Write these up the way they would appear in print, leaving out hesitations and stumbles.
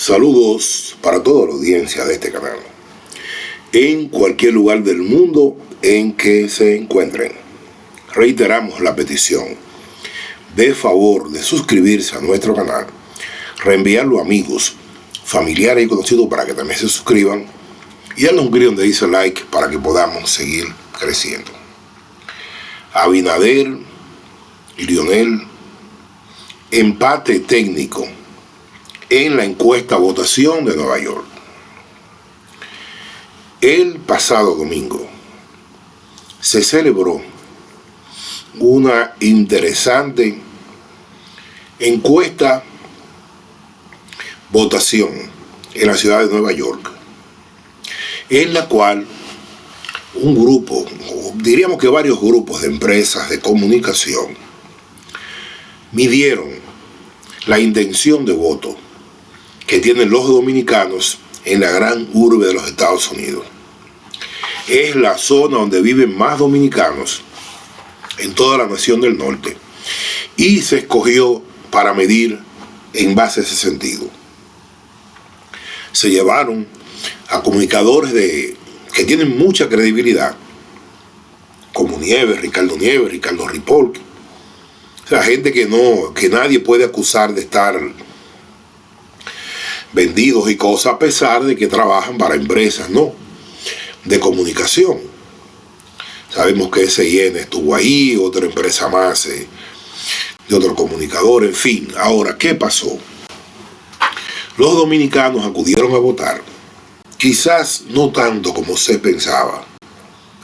Saludos para toda la audiencia de este canal, en cualquier lugar del mundo en que se encuentren. Reiteramos la petición de favor de suscribirse a nuestro canal, reenviarlo a amigos, familiares y conocidos para que también se suscriban y darle un clic donde dice like para que podamos seguir creciendo. Abinader y Lionel, empate técnico en la encuesta votación de Nueva York. El pasado domingo se celebró una interesante encuesta votación en la ciudad de Nueva York, en la cual un grupo, diríamos que varios grupos de empresas de comunicación, midieron la intención de voto que tienen los dominicanos en la gran urbe de los Estados Unidos. Es la zona donde viven más dominicanos en toda la nación del norte, y se escogió para medir en base a ese sentido. Se llevaron a comunicadores que tienen mucha credibilidad, como Ricardo Nieves, Ricardo Ripoll, o sea, gente que nadie puede acusar de estar vendidos y cosas, a pesar de que trabajan para empresas, de comunicación. Sabemos que SIN estuvo ahí, otra empresa más, de otro comunicador, en fin. Ahora, ¿qué pasó? Los dominicanos acudieron a votar, quizás no tanto como se pensaba.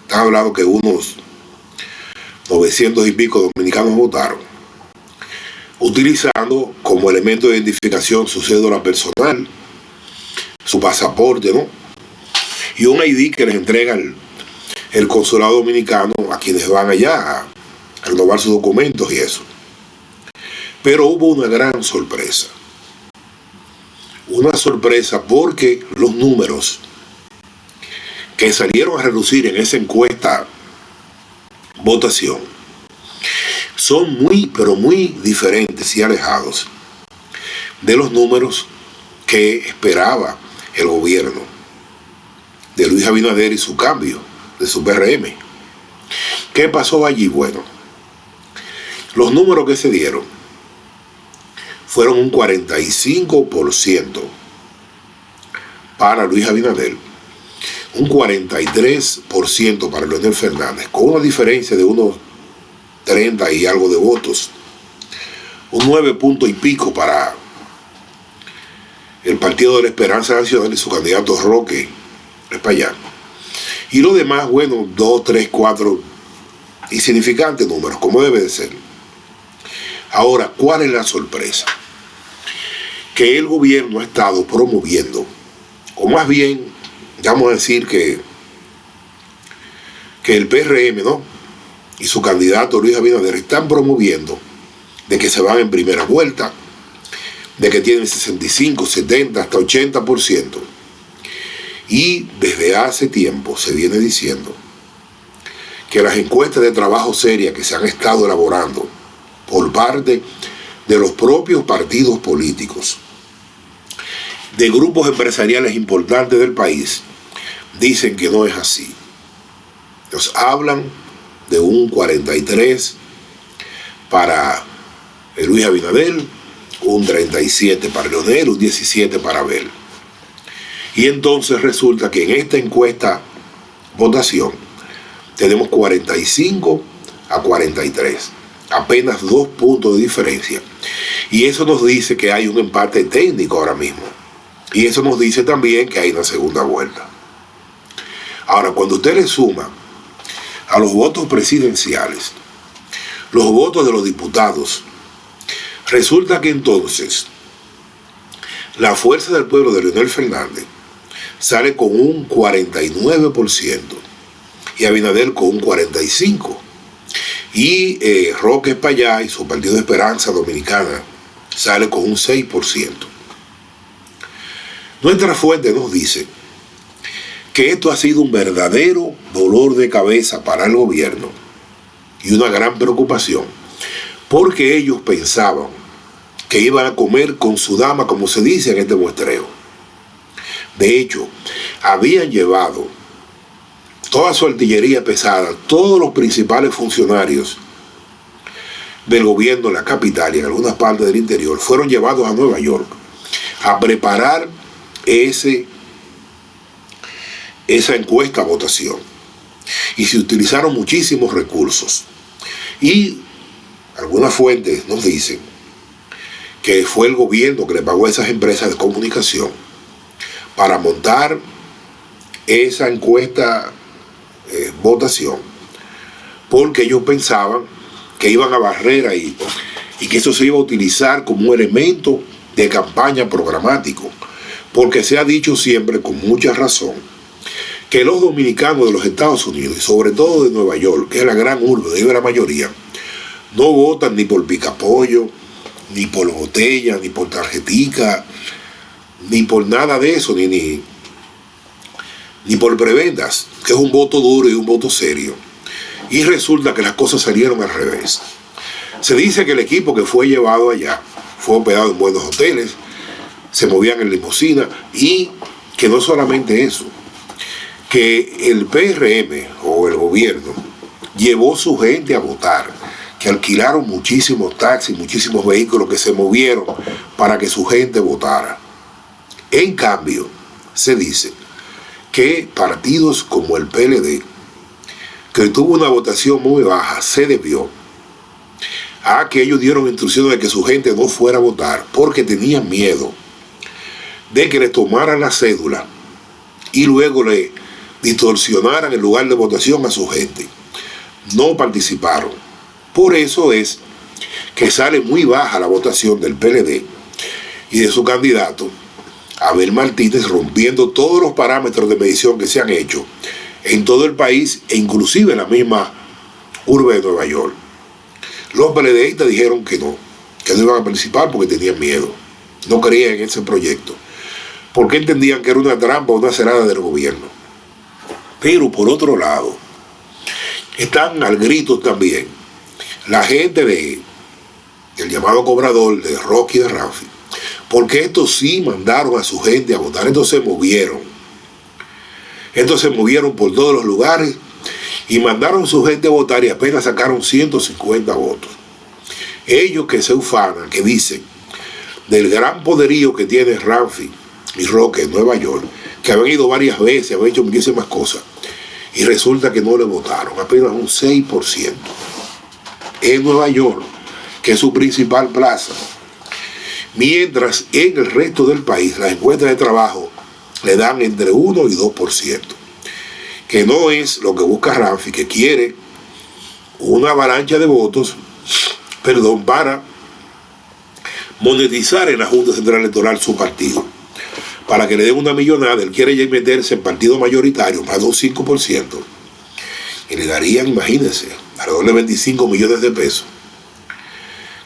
Están hablando que unos 900 y pico dominicanos votaron, utilizando como elemento de identificación su cédula personal, su pasaporte, y un ID que les entrega el consulado dominicano a quienes van allá a renovar sus documentos y eso. Pero hubo una gran sorpresa. Una sorpresa porque los números que salieron a reducir en esa encuesta votación son muy, pero muy diferentes y alejados de los números que esperaba el gobierno de Luis Abinader y su cambio de su PRM. ¿Qué pasó allí? Bueno, los números que se dieron fueron un 45% para Luis Abinader, un 43% para Leonel Fernández, con una diferencia de unos 30 y algo de votos, un 9 puntos y pico para el Partido de la Esperanza Nacional y su candidato Roque Espaillá. Y lo demás, 2, 3, 4 insignificantes números, como debe de ser. Ahora, ¿cuál es la sorpresa? Que el gobierno ha estado promoviendo, o más bien, vamos a decir que el PRM, y su candidato Luis Abinader están promoviendo de que se van en primera vuelta, de que tienen 65, 70, hasta 80%. Y desde hace tiempo se viene diciendo que las encuestas de trabajo seria que se han estado elaborando por parte de los propios partidos políticos, de grupos empresariales importantes del país, dicen que no es así. Ellos hablan de un 43 para Luis Abinader, un 37 para Leonel, un 17 para Abel. Y entonces resulta que en esta encuesta votación tenemos 45 a 43, apenas 2 puntos de diferencia. Y eso nos dice que hay un empate técnico ahora mismo. Y eso nos dice también que hay una segunda vuelta. Ahora, cuando usted le suma a los votos presidenciales los votos de los diputados, resulta que entonces la Fuerza del Pueblo de Leonel Fernández sale con un 49% y Abinader con un 45%. Y Roque Espaillá y su Partido de Esperanza Dominicana sale con un 6%. Nuestra fuente nos dice que esto ha sido un verdadero dolor de cabeza para el gobierno y una gran preocupación, porque ellos pensaban que iban a comer con su dama, como se dice en este muestreo. De hecho, habían llevado toda su artillería pesada, todos los principales funcionarios del gobierno de la capital y en algunas partes del interior, fueron llevados a Nueva York a preparar esa encuesta a votación. Y se utilizaron muchísimos recursos. Y algunas fuentes nos dicen que fue el gobierno que le pagó a esas empresas de comunicación para montar esa encuesta votación, porque ellos pensaban que iban a barrer ahí y que eso se iba a utilizar como un elemento de campaña programático, porque se ha dicho siempre con mucha razón que los dominicanos de los Estados Unidos, y sobre todo de Nueva York, que es la gran urbe, de la mayoría, no votan ni por picapollo, ni por botella, ni por tarjetica, ni por nada de eso, ni por prebendas, que es un voto duro y un voto serio. Y resulta que las cosas salieron al revés. Se dice que el equipo que fue llevado allá fue hospedado en buenos hoteles, se movían en limusina, y que no solamente eso, que el PRM o el gobierno llevó su gente a votar, que alquilaron muchísimos taxis, muchísimos vehículos que se movieron para que su gente votara. En cambio, se dice que partidos como el PLD, que tuvo una votación muy baja, se debió a que ellos dieron instrucciones de que su gente no fuera a votar porque tenían miedo de que le tomaran la cédula y luego le distorsionaran el lugar de votación a su gente. No participaron. Por eso es que sale muy baja la votación del PLD y de su candidato, Abel Martínez, rompiendo todos los parámetros de medición que se han hecho en todo el país e inclusive en la misma urbe de Nueva York. Los PLDistas dijeron que no iban a participar porque tenían miedo, no creían en ese proyecto, porque entendían que era una trampa, una cerada del gobierno. Pero por otro lado, están al grito también la gente del llamado cobrador de Rocky y de Ramfi, porque estos sí mandaron a su gente a votar. Estos se movieron por todos los lugares y mandaron a su gente a votar y apenas sacaron 150 votos. Ellos que se ufanan, que dicen del gran poderío que tiene Ramfi y Roque en Nueva York, que habían ido varias veces, habían hecho muchísimas cosas, y resulta que no le votaron, apenas un 6%. En Nueva York, que es su principal plaza, mientras en el resto del país las encuestas de trabajo le dan entre 1 y 2%, que no es lo que busca Ramfi, que quiere una avalancha de votos, para monetizar en la Junta Central Electoral su partido, para que le den una millonada. Él quiere ya meterse en partido mayoritario, más de un 5%, y le darían, imagínense, alrededor de 25 millones de pesos,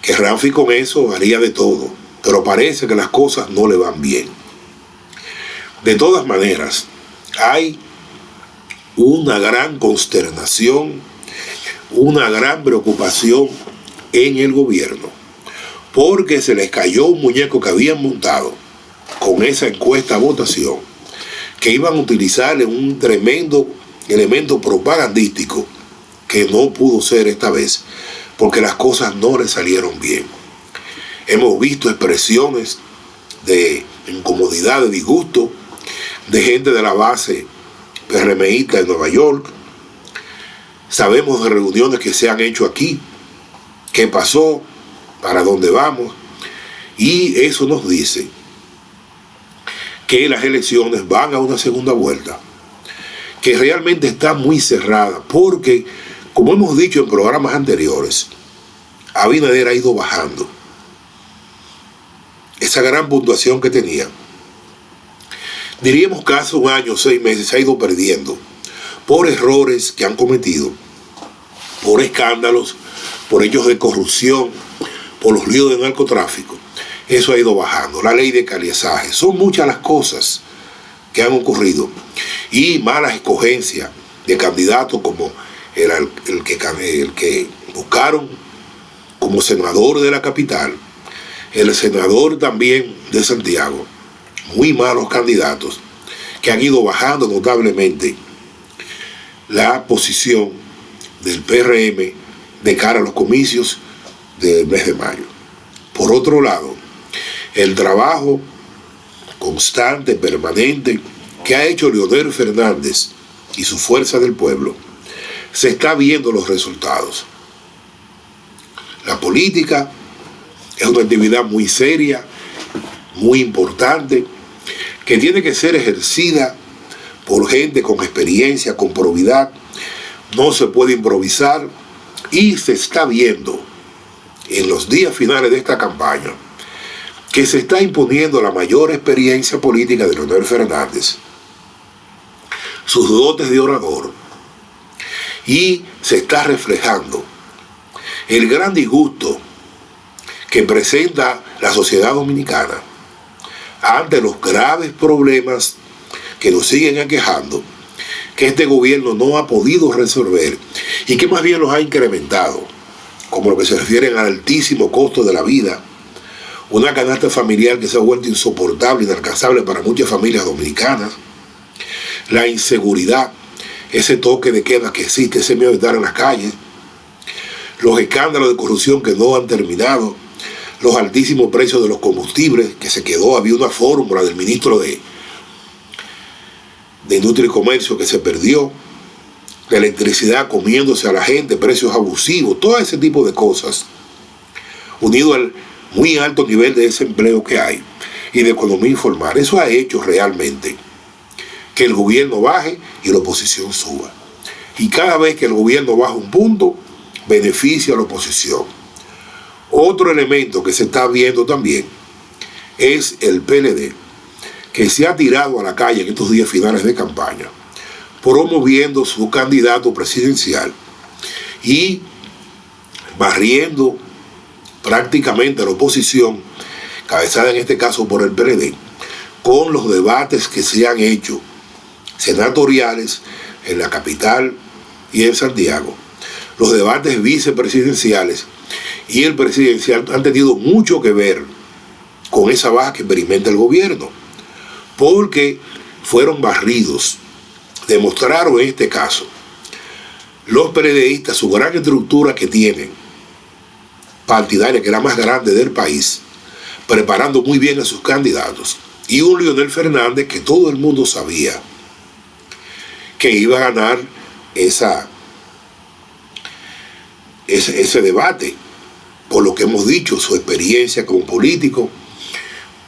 que Ramfi con eso haría de todo, pero parece que las cosas no le van bien. De todas maneras, hay una gran consternación, una gran preocupación en el gobierno, porque se les cayó un muñeco que habían montado con esa encuesta a votación, que iban a utilizar en un tremendo elemento propagandístico que no pudo ser esta vez, porque las cosas no le salieron bien. Hemos visto expresiones de incomodidad, de disgusto, de gente de la base PRMista en Nueva York. Sabemos de reuniones que se han hecho aquí, qué pasó, para dónde vamos, y eso nos dice que las elecciones van a una segunda vuelta, que realmente está muy cerrada, porque, como hemos dicho en programas anteriores, Abinader ha ido bajando. Esa gran puntuación que tenía, diríamos que hace un año, 6 meses, se ha ido perdiendo por errores que han cometido, por escándalos, por hechos de corrupción, por los líos de narcotráfico. Eso ha ido bajando. La ley de caliezaje. Son muchas las cosas que han ocurrido. Y malas escogencias de candidatos como el que buscaron como senador de la capital, el senador también de Santiago, muy malos candidatos que han ido bajando notablemente la posición del PRM de cara a los comicios del mes de mayo. Por otro lado, el trabajo constante, permanente, que ha hecho Leonel Fernández y su Fuerza del Pueblo, se está viendo los resultados. La política es una actividad muy seria, muy importante, que tiene que ser ejercida por gente con experiencia, con probidad. No se puede improvisar, y se está viendo en los días finales de esta campaña que se está imponiendo la mayor experiencia política de Leonel Fernández, sus dotes de orador, y se está reflejando el gran disgusto que presenta la sociedad dominicana ante los graves problemas que nos siguen aquejando, que este gobierno no ha podido resolver y que más bien los ha incrementado, como lo que se refiere al altísimo costo de la vida, una canasta familiar que se ha vuelto insoportable, inalcanzable para muchas familias dominicanas, la inseguridad, ese toque de queda que existe, ese miedo de estar en las calles, los escándalos de corrupción que no han terminado, los altísimos precios de los combustibles, que se quedó, había una fórmula del ministro de Industria y Comercio que se perdió, la electricidad comiéndose a la gente, precios abusivos, todo ese tipo de cosas, unido al muy alto nivel de desempleo que hay y de economía informal. Eso ha hecho realmente que el gobierno baje y la oposición suba. Y cada vez que el gobierno baja un punto, beneficia a la oposición. Otro elemento que se está viendo también es el PLD, que se ha tirado a la calle en estos días finales de campaña, promoviendo su candidato presidencial y barriendo prácticamente a la oposición, cabezada en este caso por el PLD, con los debates que se han hecho senatoriales en la capital y en Santiago. Los debates vicepresidenciales y el presidencial han tenido mucho que ver con esa baja que experimenta el gobierno, porque fueron barridos. Demostraron en este caso los PLDistas su gran estructura que tienen partidaria, que era más grande del país, preparando muy bien a sus candidatos, y un Leonel Fernández que todo el mundo sabía que iba a ganar ese debate, por lo que hemos dicho, su experiencia como político,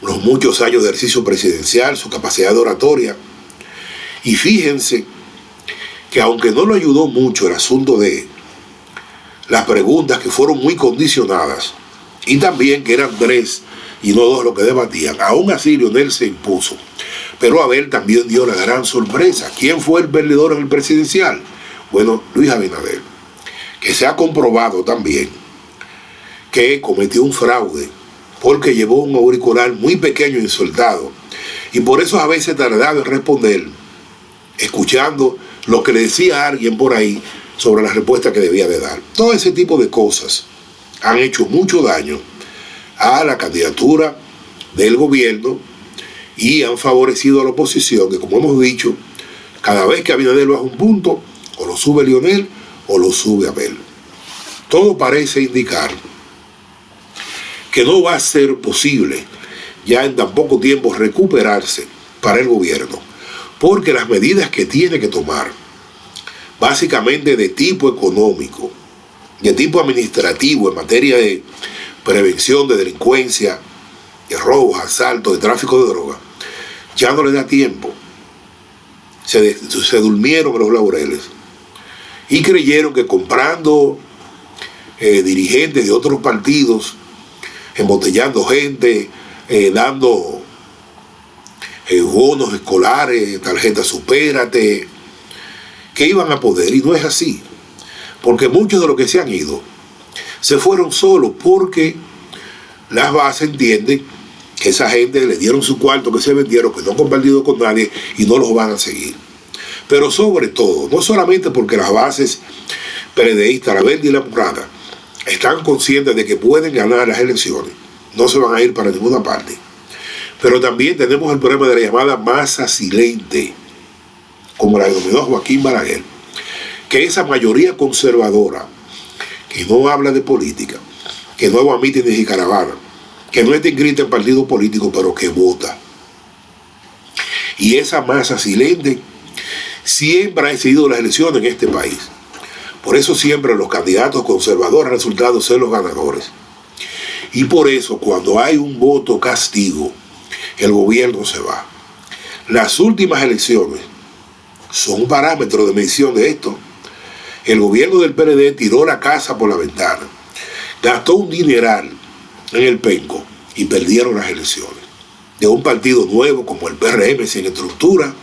los muchos años de ejercicio presidencial, su capacidad de oratoria. Y fíjense que aunque no lo ayudó mucho el asunto de las preguntas, que fueron muy condicionadas, y también que eran 3 y no 2 lo que debatían, aún así Leonel se impuso. Pero Abel también dio la gran sorpresa. ¿Quién fue el perdedor en el presidencial? Bueno, Luis Abinader, que se ha comprobado también que cometió un fraude porque llevó un auricular muy pequeño y insultado, y por eso a veces tardaba en responder, escuchando lo que le decía a alguien por ahí sobre la respuesta que debía de dar. Todo ese tipo de cosas han hecho mucho daño a la candidatura del gobierno y han favorecido a la oposición, que, como hemos dicho, cada vez que Abinader baja un punto, o lo sube Leonel o lo sube Abel. Todo parece indicar que no va a ser posible ya en tan poco tiempo recuperarse para el gobierno, porque las medidas que tiene que tomar, básicamente de tipo económico, de tipo administrativo, en materia de prevención de delincuencia, de robos, asaltos, de tráfico de droga, ya no le da tiempo. Se durmieron en los laureles y creyeron que comprando dirigentes de otros partidos, embotellando gente, dando bonos escolares, tarjetas supérate, que iban a poder, y no es así, porque muchos de los que se han ido se fueron solos porque las bases entienden que esa gente les dieron su cuarto, que se vendieron, que no han compartido con nadie y no los van a seguir. Pero sobre todo, no solamente porque las bases PLDistas, la Verde y la Morada, están conscientes de que pueden ganar las elecciones, no se van a ir para ninguna parte. Pero también tenemos el problema de la llamada masa silente, como la denominó Joaquín Balaguer, que esa mayoría conservadora, que no habla de política, que no va a mítines y caravanas, que no está inscrita en partido político, pero que vota. Y esa masa silente siempre ha decidido las elecciones en este país. Por eso siempre los candidatos conservadores han resultado ser los ganadores. Y por eso cuando hay un voto castigo, el gobierno se va. Las últimas elecciones son un parámetro de medición de esto. El gobierno del PLD tiró la casa por la ventana, gastó un dineral en el penco y perdieron las elecciones. De un partido nuevo como el PRM, sin estructura,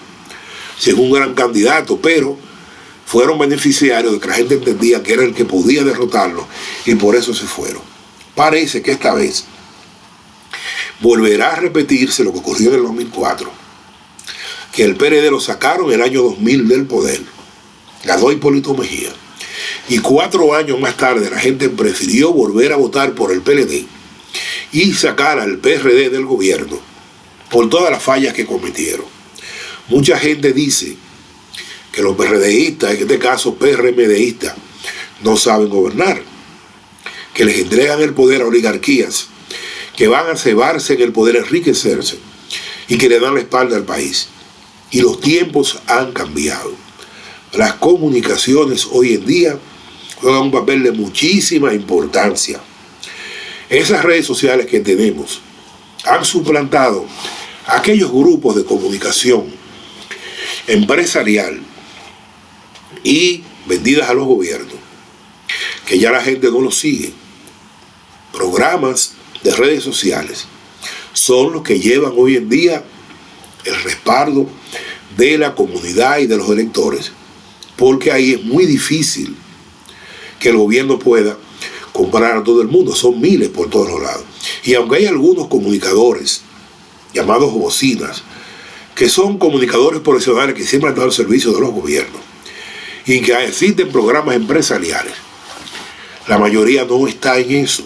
sin un gran candidato, pero fueron beneficiarios de que la gente entendía que era el que podía derrotarlo y por eso se fueron. Parece que esta vez volverá a repetirse lo que ocurrió en el 2004, que el PRD lo sacaron en el año 2000 del poder, ganó Hipólito Mejía, y 4 años más tarde la gente prefirió volver a votar por el PLD y sacar al PRD del gobierno por todas las fallas que cometieron. Mucha gente dice que los PRDistas, en este caso PRMDistas, no saben gobernar, que les entregan el poder a oligarquías que van a cebarse en el poder, enriquecerse, y que le dan la espalda al país. Y los tiempos han cambiado. Las comunicaciones hoy en día juegan un papel de muchísima importancia. Esas redes sociales que tenemos han suplantado aquellos grupos de comunicación empresarial y vendidas a los gobiernos, que ya la gente no los sigue. Programas de redes sociales son los que llevan hoy en día el respaldo de la comunidad y de los electores, porque ahí es muy difícil que el gobierno pueda comprar a todo el mundo, son miles por todos los lados. Y aunque hay algunos comunicadores llamados bocinas, que son comunicadores profesionales que siempre han dado el servicio de los gobiernos y que existen programas empresariales, la mayoría no está en eso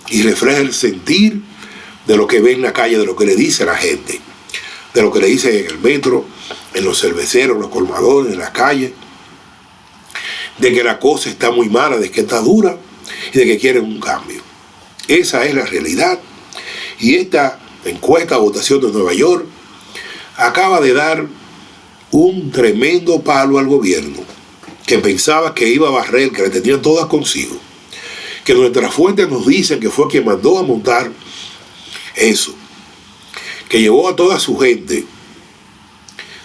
y refleja el sentir de lo que ve en la calle, de lo que le dice a la gente, de lo que le dicen en el metro, en los cerveceros, en los colmadores, en las calles, de que la cosa está muy mala, de que está dura y de que quieren un cambio. Esa es la realidad. Y esta encuesta de votación de Nueva York acaba de dar un tremendo palo al gobierno, que pensaba que iba a barrer, que le tenían todas consigo, que nuestras fuentes nos dicen que fue quien mandó a montar eso, que llevó a toda su gente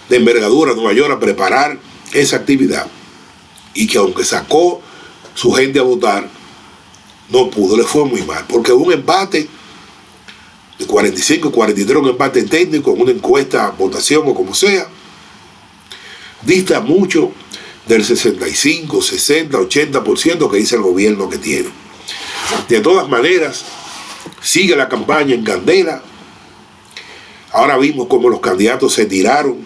de envergadura a Nueva York a preparar esa actividad, y que aunque sacó su gente a votar, no pudo, le fue muy mal, porque un empate de 45-43, un empate técnico, en una encuesta, votación o como sea, dista mucho del 65, 60, 80% que dice el gobierno que tiene. De todas maneras, sigue la campaña en candela. Ahora vimos cómo los candidatos se tiraron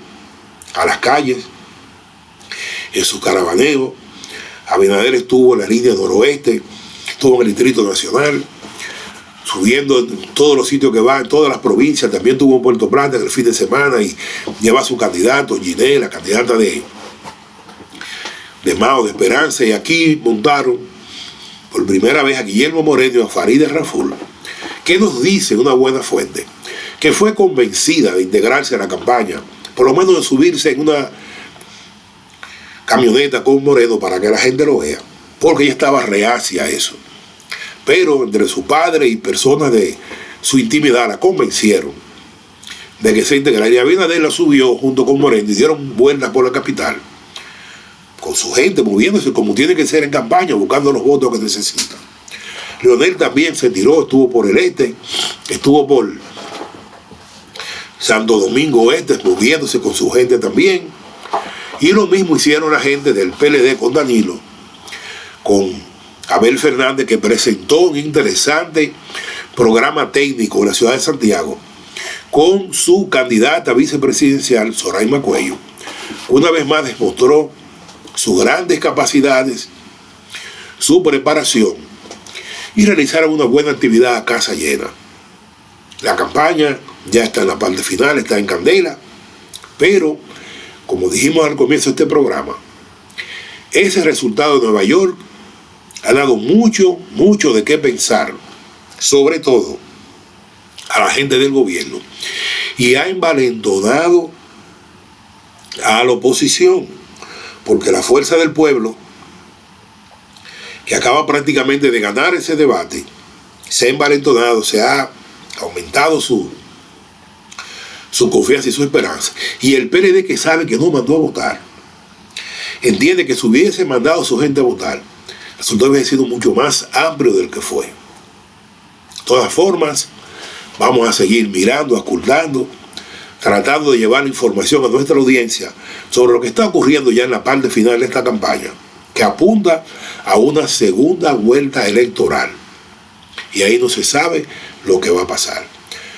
a las calles en su caravaneo. Abinader estuvo en la línea noroeste, estuvo en el Distrito Nacional, subiendo en todos los sitios que va, en todas las provincias. También estuvo en Puerto Plata en el fin de semana y lleva a su candidato, Ginés, la candidata de Mao, de Esperanza, y aquí montaron por primera vez a Guillermo Moreno y a Farideh Raful, que nos dice una buena fuente, que fue convencida de integrarse a la campaña, por lo menos de subirse en una camioneta con Moreno para que la gente lo vea, porque ella estaba reacia a eso. Pero entre su padre y personas de su intimidad la convencieron de que se integraría. Abinader la subió junto con Moreno y dieron vueltas por la capital, con su gente moviéndose como tiene que ser en campaña, buscando los votos que necesitan. Leonel también se tiró, estuvo por el este, estuvo por Santo Domingo Este, moviéndose con su gente también. Y lo mismo hicieron la gente del PLD con Danilo, con Abel Fernández, que presentó un interesante programa técnico en la ciudad de Santiago, con su candidata vicepresidencial, Zoraima Cuello. Una vez más demostró sus grandes capacidades, su preparación, y realizaron una buena actividad a casa llena. La campaña ya está en la parte final, está en candela, pero, como dijimos al comienzo de este programa, ese resultado de Nueva York ha dado mucho de qué pensar, sobre todo a la gente del gobierno, y ha envalentonado a la oposición, porque la fuerza del pueblo, que acaba prácticamente de ganar ese debate, se ha envalentonado, se ha aumentado su confianza y su esperanza. Y el PLD, que sabe que no mandó a votar, entiende que si hubiese mandado a su gente a votar, el resultado hubiese sido mucho más amplio del que fue. De todas formas, vamos a seguir mirando, ocultando, tratando de llevar la información a nuestra audiencia sobre lo que está ocurriendo ya en la parte final de esta campaña, que apunta a una segunda vuelta electoral. Y ahí no se sabe lo que va a pasar.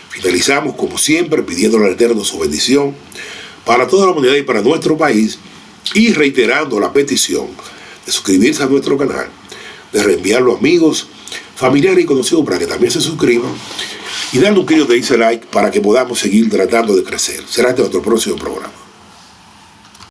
Finalizamos, como siempre, pidiéndole al Eterno su bendición para toda la humanidad y para nuestro país, y reiterando la petición de suscribirse a nuestro canal, de reenviarlo a amigos, familiares y conocidos para que también se suscriban, y darle un clic de like para que podamos seguir tratando de crecer. Será hasta nuestro próximo programa.